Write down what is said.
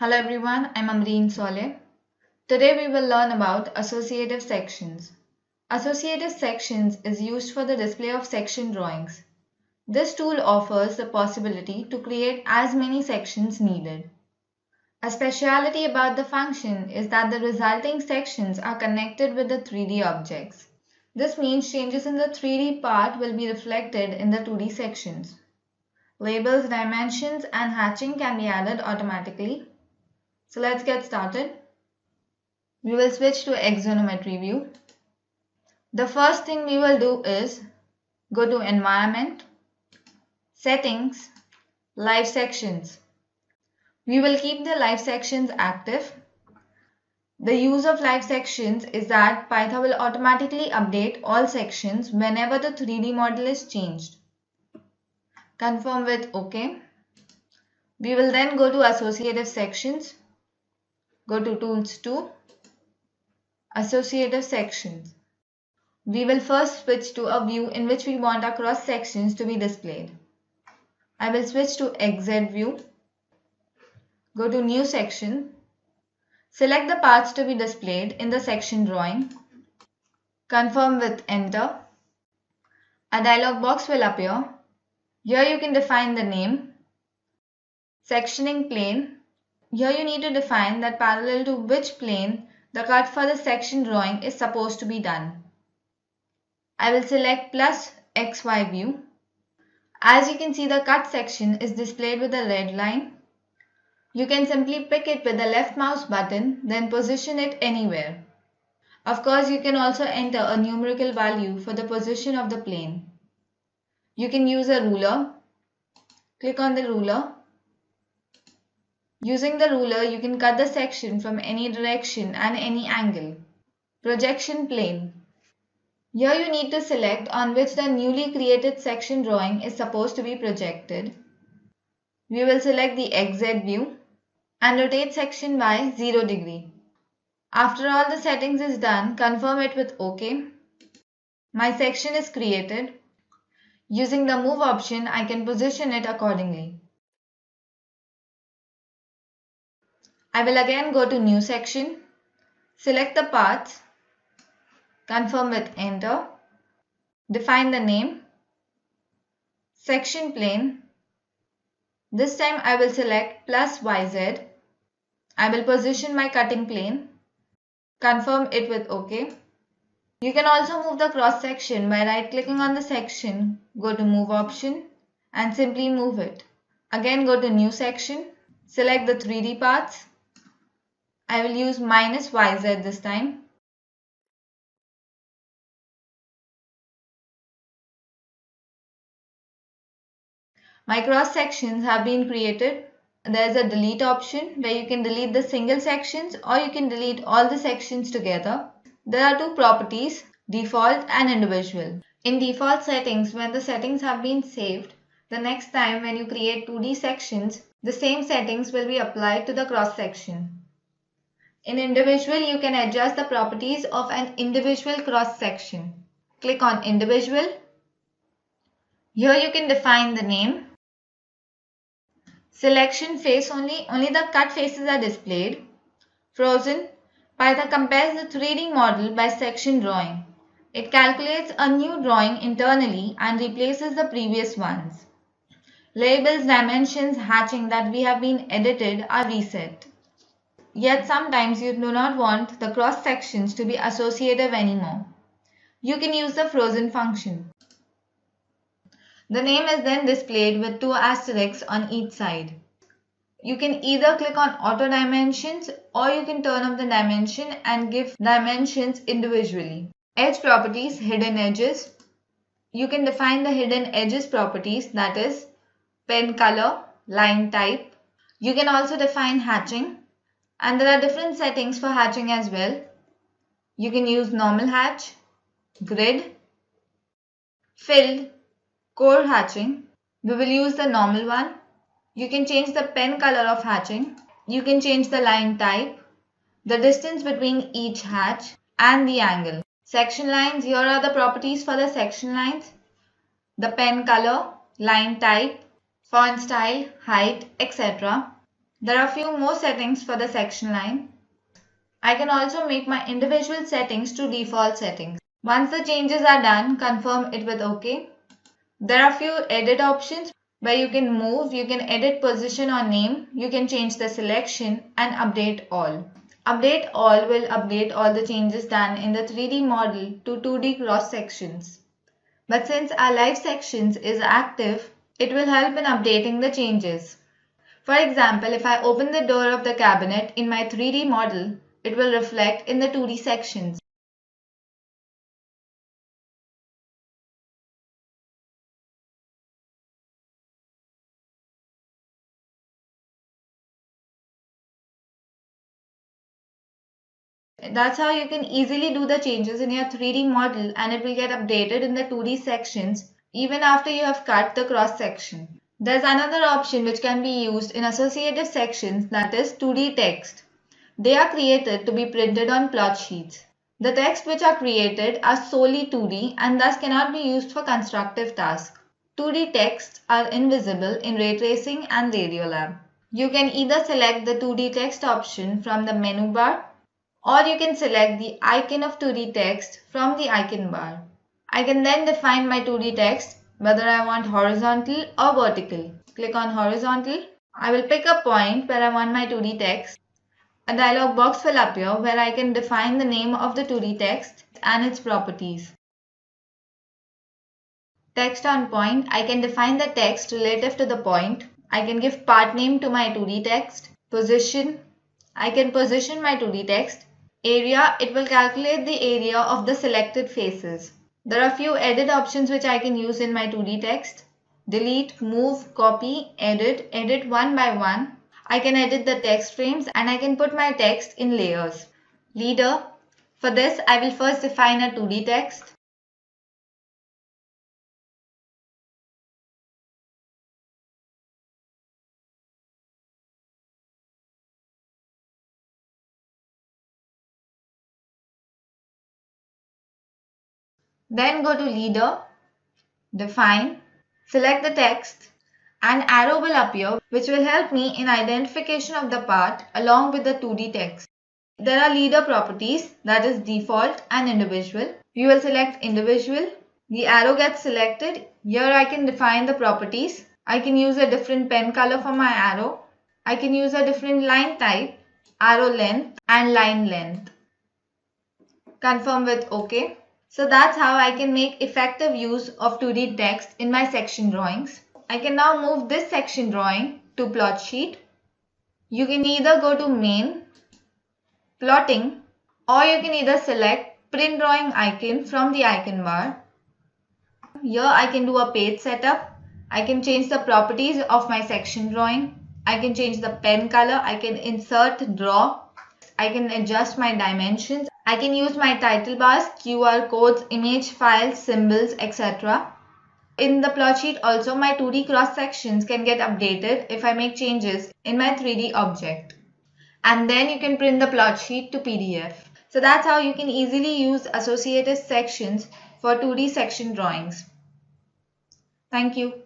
Hello everyone, I'm Amreen Soleh. Today we will learn about associative sections. Associative sections is used for the display of section drawings. This tool offers the possibility to create as many sections needed. A speciality about the function is that the resulting sections are connected with the 3D objects. This means changes in the 3D part will be reflected in the 2D sections. Labels, dimensions, and hatching can be added automatically. So let's get started. We will switch to axonometry view. The first thing we will do is go to Environment, Settings, Live Sections. We will keep the live sections active. The use of live sections is that Python will automatically update all sections whenever the 3D model is changed. Confirm with OK. We will then go to Associative Sections. Go to Tools 2, Associative Sections. We will first switch to a view in which we want our cross sections to be displayed. I will switch to XZ view. Go to New Section. Select the parts to be displayed in the section drawing. Confirm with Enter. A dialog box will appear. Here you can define the name. Sectioning plane. Here you need to define that parallel to which plane the cut for the section drawing is supposed to be done. I will select plus XY view. As you can see, the cut section is displayed with a red line. You can simply pick it with the left mouse button, then position it anywhere. Of course, you can also enter a numerical value for the position of the plane. You can use a ruler. Click on the ruler. Using the ruler, you can cut the section from any direction and any angle. Projection plane. Here you need to select on which the newly created section drawing is supposed to be projected. We will select the XZ view and rotate section by 0 degree. After all the settings is done, confirm it with OK. My section is created. Using the move option, I can position it accordingly. I will again go to New Section, select the parts, confirm with Enter, define the name, section plane. This time I will select plus YZ. I will position my cutting plane, confirm it with OK. You can also move the cross section by right clicking on the section, go to Move option and simply move it. Again go to New Section, select the 3D parts. I will use minus YZ this time. My cross sections have been created. There is a delete option where you can delete the single sections or you can delete all the sections together. There are two properties, default and individual. In default settings, when the settings have been saved, the next time when you create 2D sections, the same settings will be applied to the cross section. In individual, you can adjust the properties of an individual cross section. Click on individual. Here you can define the name. Selection face only the cut faces are displayed. Frozen. Python compares the 3D model by section drawing. It calculates a new drawing internally and replaces the previous ones. Labels, dimensions, hatching that we have been edited are reset. Yet sometimes you do not want the cross sections to be associative anymore. You can use the frozen function. The name is then displayed with 2 asterisks on each side. You can either click on auto dimensions or you can turn off the dimension and give dimensions individually. Edge properties, hidden edges. You can define the hidden edges properties, that is pen color, line type. You can also define hatching, and there are different settings for hatching as well. You can use normal hatch, grid, filled, core hatching. We will use the normal one. You can change the pen color of hatching. You can change the line type, the distance between each hatch, and the angle. Section lines, here are the properties for the section lines. The pen color, line type, font style, height, etc. There are a few more settings for the section line. I can also make my individual settings to default settings. Once the changes are done, confirm it with OK. There are few edit options where you can move, you can edit position or name, you can change the selection and update all. Update all will update all the changes done in the 3D model to 2D cross sections. But since our live sections is active, it will help in updating the changes. For example, if I open the door of the cabinet in my 3D model, it will reflect in the 2D sections. That's how you can easily do the changes in your 3D model and it will get updated in the 2D sections even after you have cut the cross section. There's another option which can be used in associative sections, that is 2D text. They are created to be printed on plot sheets. The text which are created are solely 2D and thus cannot be used for constructive tasks. 2D texts are invisible in ray tracing and Radiolab. You can either select the 2D text option from the menu bar, or you can select the icon of 2D text from the icon bar. I can then define my 2D text whether I want horizontal or vertical. Click on horizontal. I will pick a point where I want my 2D text. A dialog box will appear where I can define the name of the 2D text and its properties. Text on point, I can define the text relative to the point. I can give part name to my 2D text. Position, I can position my 2D text. Area, it will calculate the area of the selected faces. There are few edit options which I can use in my 2D text. Delete, move, copy, edit one by one. I can edit the text frames and I can put my text in layers. Leader, for this I will first define a 2D text. Then go to leader, define, select the text. An arrow will appear which will help me in identification of the part along with the 2D text. There are leader properties, that is default and individual. We will select individual. The arrow gets selected. Here I can define the properties. I can use a different pen color for my arrow. I can use a different line type, arrow length and line length. Confirm with OK. So that's how I can make effective use of 2D text in my section drawings. I can now move this section drawing to plot sheet. You can either go to main, plotting, or you can either select print drawing icon from the icon bar. Here I can do a page setup. I can change the properties of my section drawing. I can change the pen color. I can insert, draw. I can adjust my dimensions. I can use my title bars, QR codes, image files, symbols, etc. In the plot sheet also my 2D cross sections can get updated if I make changes in my 3D object. And then you can print the plot sheet to PDF. So that's how you can easily use associative sections for 2D section drawings. Thank you.